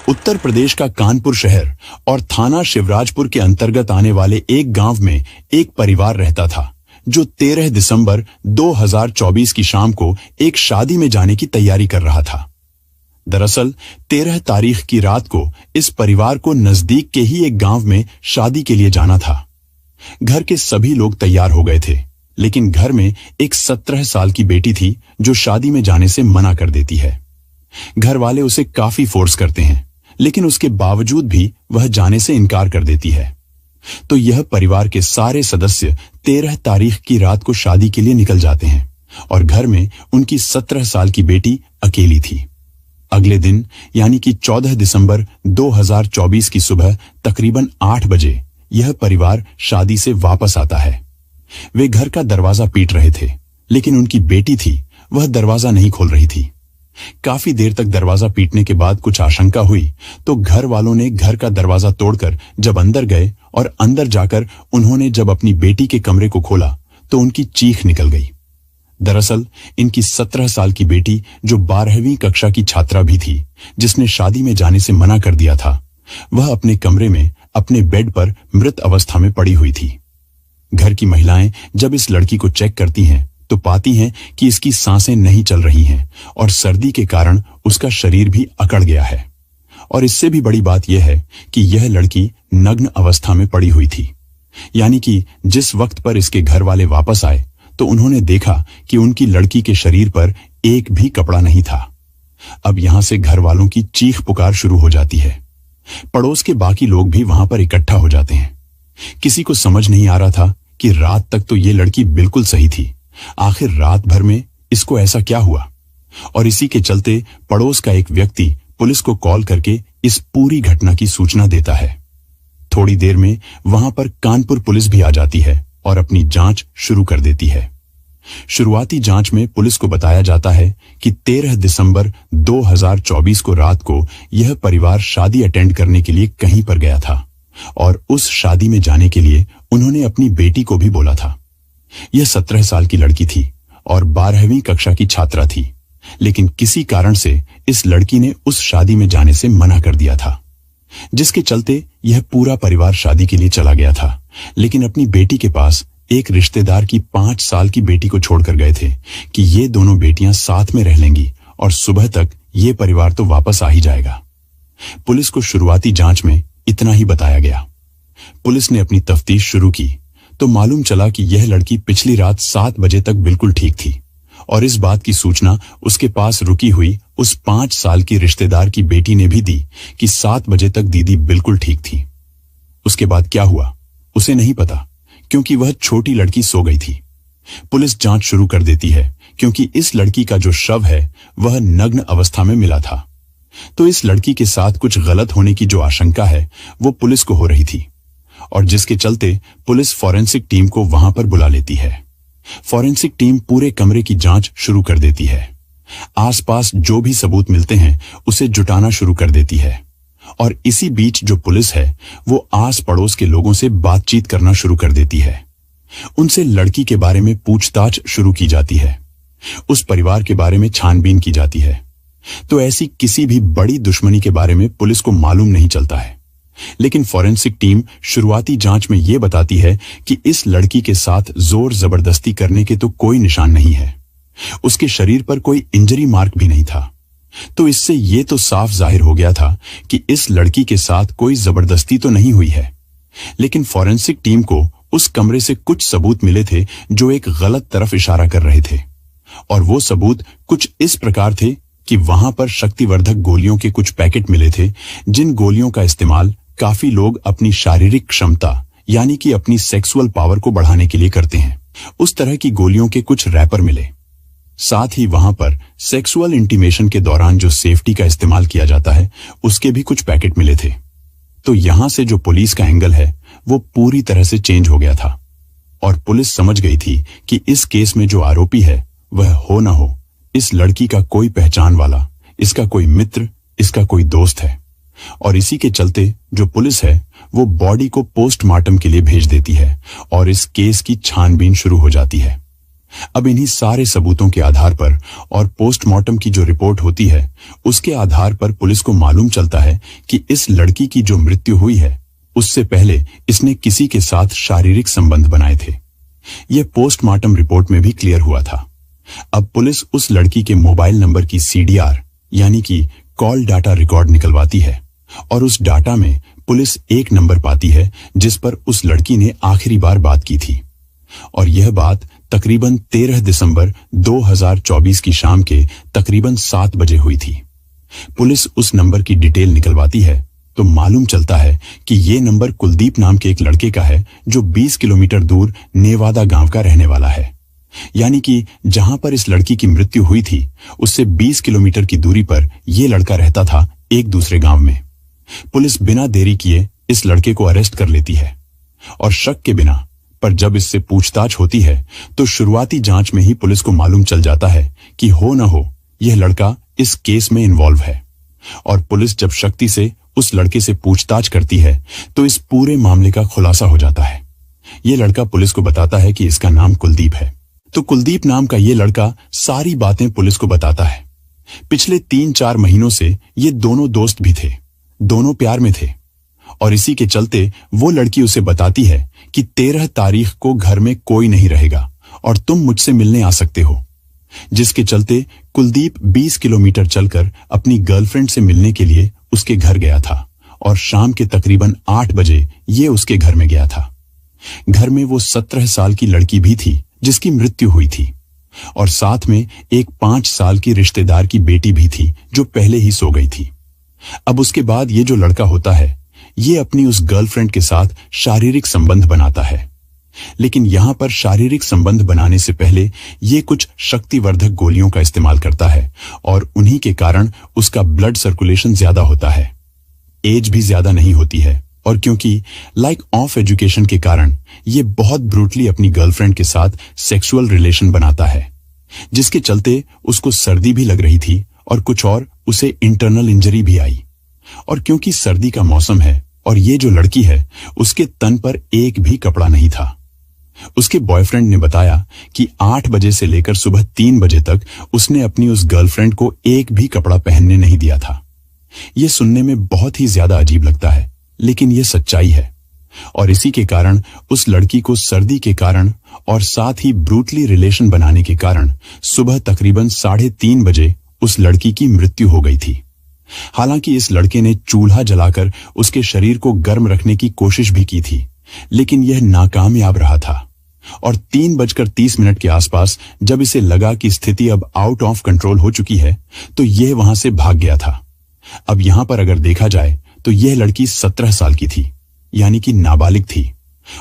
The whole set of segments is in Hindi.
उत्तर प्रदेश का कानपुर शहर और थाना शिवराजपुर के अंतर्गत आने वाले एक गांव में एक परिवार रहता था जो 13 दिसंबर 2024 की शाम को एक शादी में जाने की तैयारी कर रहा था। दरअसल 13 तारीख की रात को इस परिवार को नजदीक के ही एक गांव में शादी के लिए जाना था। घर के सभी लोग तैयार हो गए थे, लेकिन घर में एक 17 साल की बेटी थी जो शादी में जाने से मना कर देती है। घर वाले उसे काफी फोर्स करते हैं, लेकिन उसके बावजूद भी वह जाने से इनकार कर देती है। तो यह परिवार के सारे सदस्य 13 तारीख की रात को शादी के लिए निकल जाते हैं और घर में उनकी 17 साल की बेटी अकेली थी। अगले दिन यानी कि 14 दिसंबर 2024 की सुबह तकरीबन 8 बजे यह परिवार शादी से वापस आता है। वे घर का दरवाजा पीट रहे थे, लेकिन उनकी बेटी थी, वह दरवाजा नहीं खोल रही थी। काफी देर तक दरवाजा पीटने के बाद कुछ आशंका हुई तो घर वालों ने घर का दरवाजा तोड़कर जब अंदर गए और अंदर जाकर उन्होंने जब अपनी बेटी के कमरे को खोला तो उनकी चीख निकल गई। दरअसल इनकी 17 साल की बेटी जो 12वीं कक्षा की छात्रा भी थी, जिसने शादी में जाने से मना कर दिया था, वह अपने कमरे में अपने बेड पर मृत अवस्था में पड़ी हुई थी। घर की महिलाएं जब इस लड़की को चेक करती हैं तो पाती हैं कि इसकी सांसें नहीं चल रही हैं और सर्दी के कारण उसका शरीर भी अकड़ गया है। और इससे भी बड़ी बात यह है कि यह लड़की नग्न अवस्था में पड़ी हुई थी, यानी कि जिस वक्त पर इसके घर वाले वापस आए तो उन्होंने देखा कि उनकी लड़की के शरीर पर एक भी कपड़ा नहीं था। अब यहां से घर वालों की चीख पुकार शुरू हो जाती है। पड़ोस के बाकी लोग भी वहां पर इकट्ठा हो जाते हैं। किसी को समझ नहीं आ रहा था कि रात तक तो ये लड़की बिल्कुल सही थी, आखिर रात भर में इसको ऐसा क्या हुआ। और इसी के चलते पड़ोस का एक व्यक्ति पुलिस को कॉल करके इस पूरी घटना की सूचना देता है। थोड़ी देर में वहां पर कानपुर पुलिस भी आ जाती है और अपनी जांच शुरू कर देती है। शुरुआती जांच में पुलिस को बताया जाता है कि 13 दिसंबर 2024 को रात को यह परिवार शादी अटेंड करने के लिए कहीं पर गया था और उस शादी में जाने के लिए उन्होंने अपनी बेटी को भी बोला था। यह 17 साल की लड़की थी और 12वीं कक्षा की छात्रा थी, लेकिन किसी कारण से इस लड़की ने उस शादी में जाने से मना कर दिया था, जिसके चलते यह पूरा परिवार शादी के लिए चला गया था, लेकिन अपनी बेटी के पास एक रिश्तेदार की 5 साल की बेटी को छोड़कर गए थे कि ये दोनों बेटियां साथ में रह लेंगी और सुबह तक ये परिवार तो वापस आ ही जाएगा। पुलिस को शुरुआती जांच में इतना ही बताया गया। पुलिस ने अपनी तफ्तीश शुरू की तो मालूम चला कि यह लड़की पिछली रात 7 बजे तक बिल्कुल ठीक थी और इस बात की सूचना उसके पास रुकी हुई उस 5 साल की रिश्तेदार की बेटी ने भी दी कि 7 बजे तक दीदी बिल्कुल ठीक थी। उसके बाद क्या हुआ उसे नहीं पता, क्योंकि वह छोटी लड़की सो गई थी। पुलिस जांच शुरू कर देती है क्योंकि इस लड़की का जो शव है वह नग्न अवस्था में मिला था। तो इस लड़की के साथ कुछ गलत होने की जो आशंका है वो पुलिस को हो रही थी और जिसके चलते पुलिस फॉरेंसिक टीम को वहां पर बुला लेती है। फॉरेंसिक टीम पूरे कमरे की जांच शुरू कर देती है। आसपास जो भी सबूत मिलते हैं उसे जुटाना शुरू कर देती है और इसी बीच जो पुलिस है वो आस पड़ोस के लोगों से बातचीत करना शुरू कर देती है। उनसे लड़की के बारे में पूछताछ शुरू की जाती है, उस परिवार के बारे में छानबीन की जाती है। तो ऐसी किसी भी बड़ी दुश्मनी के बारे में पुलिस को मालूम नहीं चलता है, लेकिन फॉरेंसिक टीम शुरुआती जांच में यह बताती है कि इस लड़की के साथ जोर जबरदस्ती करने के तो कोई निशान नहीं है, उसके शरीर पर कोई इंजरी मार्क भी नहीं था। तो इससे यह तो साफ जाहिर हो गया था कि इस लड़की के साथ कोई जबरदस्ती तो नहीं हुई है। लेकिन फॉरेंसिक टीम को उस कमरे से कुछ सबूत मिले थे जो एक गलत तरफ इशारा कर रहे थे और वो सबूत कुछ इस प्रकार थे कि वहां पर शक्तिवर्धक गोलियों के कुछ पैकेट मिले थे, जिन गोलियों का इस्तेमाल काफी लोग अपनी शारीरिक क्षमता यानी कि अपनी सेक्सुअल पावर को बढ़ाने के लिए करते हैं। उस तरह की गोलियों के कुछ रैपर मिले। साथ ही वहां पर सेक्सुअल इंटीमेशन के दौरान जो सेफ्टी का इस्तेमाल किया जाता है उसके भी कुछ पैकेट मिले थे। तो यहां से जो पुलिस का एंगल है वो पूरी तरह से चेंज हो गया था और पुलिस समझ गई थी कि इस केस में जो आरोपी है वह हो ना हो इस लड़की का कोई पहचान वाला, इसका कोई मित्र, इसका कोई दोस्त है। और इसी के चलते जो पुलिस है वो बॉडी को पोस्टमार्टम के लिए भेज देती है और इस केस की छानबीन शुरू हो जाती है। अब इन्हीं सारे सबूतों के आधार पर और पोस्टमार्टम की जो रिपोर्ट होती है उसके आधार पर पुलिस को मालूम चलता है कि इस लड़की की जो मृत्यु हुई है उससे पहले इसने किसी के साथ शारीरिक संबंध बनाए थे। यह पोस्टमार्टम रिपोर्ट में भी क्लियर हुआ था। अब पुलिस उस लड़की के मोबाइल नंबर की सीडीआर यानी कि कॉल डाटा रिकॉर्ड निकलवाती है और उस डाटा में पुलिस एक नंबर पाती है जिस पर उस लड़की ने आखिरी बार बात की थी और यह बात तकरीबन 13 दिसंबर 2024 की शाम के तकरीबन 7 बजे हुई थी। पुलिस उस नंबर की डिटेल निकलवाती है तो मालूम चलता है कि यह नंबर कुलदीप नाम के एक लड़के का है जो 20 किलोमीटर दूर नेवादा गांव का रहने वाला है। यानी कि जहां पर इस लड़की की मृत्यु हुई थी उससे 20 किलोमीटर की दूरी पर यह लड़का रहता था एक दूसरे गांव में। पुलिस बिना देरी किए इस लड़के को अरेस्ट कर लेती है और शक के बिना, पर जब इससे पूछताछ होती है तो शुरुआती जांच में ही पुलिस को मालूम चल जाता है कि हो न हो यह लड़का इस केस में इन्वॉल्व है। और पुलिस जब शक्ति से उस लड़के से पूछताछ करती है तो इस पूरे मामले का खुलासा हो जाता है। यह लड़का पुलिस को बताता है कि इसका नाम कुलदीप है। तो कुलदीप नाम का यह लड़का सारी बातें पुलिस को बताता है। पिछले 3-4 महीनों से ये दोनों दोस्त भी थे, दोनों प्यार में थे और इसी के चलते वो लड़की उसे बताती है कि 13 तारीख को घर में कोई नहीं रहेगा और तुम मुझसे मिलने आ सकते हो। जिसके चलते कुलदीप 20 किलोमीटर चलकर अपनी गर्लफ्रेंड से मिलने के लिए उसके घर गया था और शाम के तकरीबन 8 बजे ये उसके घर में गया था। घर में वो 17 साल की लड़की भी थी जिसकी मृत्यु हुई थी और साथ में एक 5 साल की रिश्तेदार की बेटी भी थी जो पहले ही सो गई थी। अब उसके बाद ये जो लड़का होता है ये अपनी उस गर्लफ्रेंड के साथ शारीरिक संबंध बनाता है, लेकिन यहां पर शारीरिक संबंध बनाने से पहले ये कुछ शक्तिवर्धक गोलियों का इस्तेमाल करता है और उन्हीं के कारण उसका ब्लड सर्कुलेशन ज्यादा होता है। एज भी ज्यादा नहीं होती है और क्योंकि लाइक ऑफ एजुकेशन के कारण ये बहुत ब्रूटली अपनी गर्लफ्रेंड के साथ सेक्सुअल रिलेशन बनाता है, जिसके चलते उसको सर्दी भी लग रही थी और कुछ और उसे इंटरनल इंजरी भी आई। और क्योंकि सर्दी का मौसम है और ये जो लड़की है उसके तन पर एक भी कपड़ा नहीं था। उसके बॉयफ्रेंड ने बताया कि 8 बजे से लेकर सुबह 3 बजे तक उसने अपनी उस गर्लफ्रेंड को एक भी कपड़ा पहनने नहीं दिया था। यह सुनने में बहुत ही ज्यादा अजीब लगता है, लेकिन यह सच्चाई है और इसी के कारण उस लड़की को सर्दी के कारण और साथ ही ब्रूटली रिलेशन बनाने के कारण सुबह तकरीबन 3:30 बजे उस लड़की की मृत्यु हो गई थी। हालांकि इस लड़के ने चूल्हा जलाकर उसके शरीर को गर्म रखने की कोशिश भी की थी, लेकिन यह नाकामयाब रहा था और 3:30 के आसपास जब इसे लगा कि स्थिति अब आउट ऑफ कंट्रोल हो चुकी है तो यह वहां से भाग गया था। अब यहां पर अगर देखा जाए तो यह लड़की 17 साल की थी, यानी कि नाबालिग थी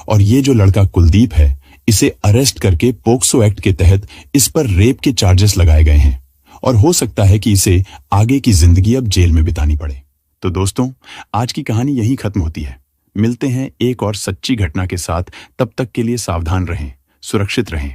और ये जो लड़का कुलदीप है इसे अरेस्ट करके पोक्सो एक्ट के तहत इस पर रेप के चार्जेस लगाए गए हैं और हो सकता है कि इसे आगे की जिंदगी अब जेल में बितानी पड़े। तो दोस्तों, आज की कहानी यहीं खत्म होती है। मिलते हैं एक और सच्ची घटना के साथ, तब तक के लिए सावधान रहें, सुरक्षित रहें।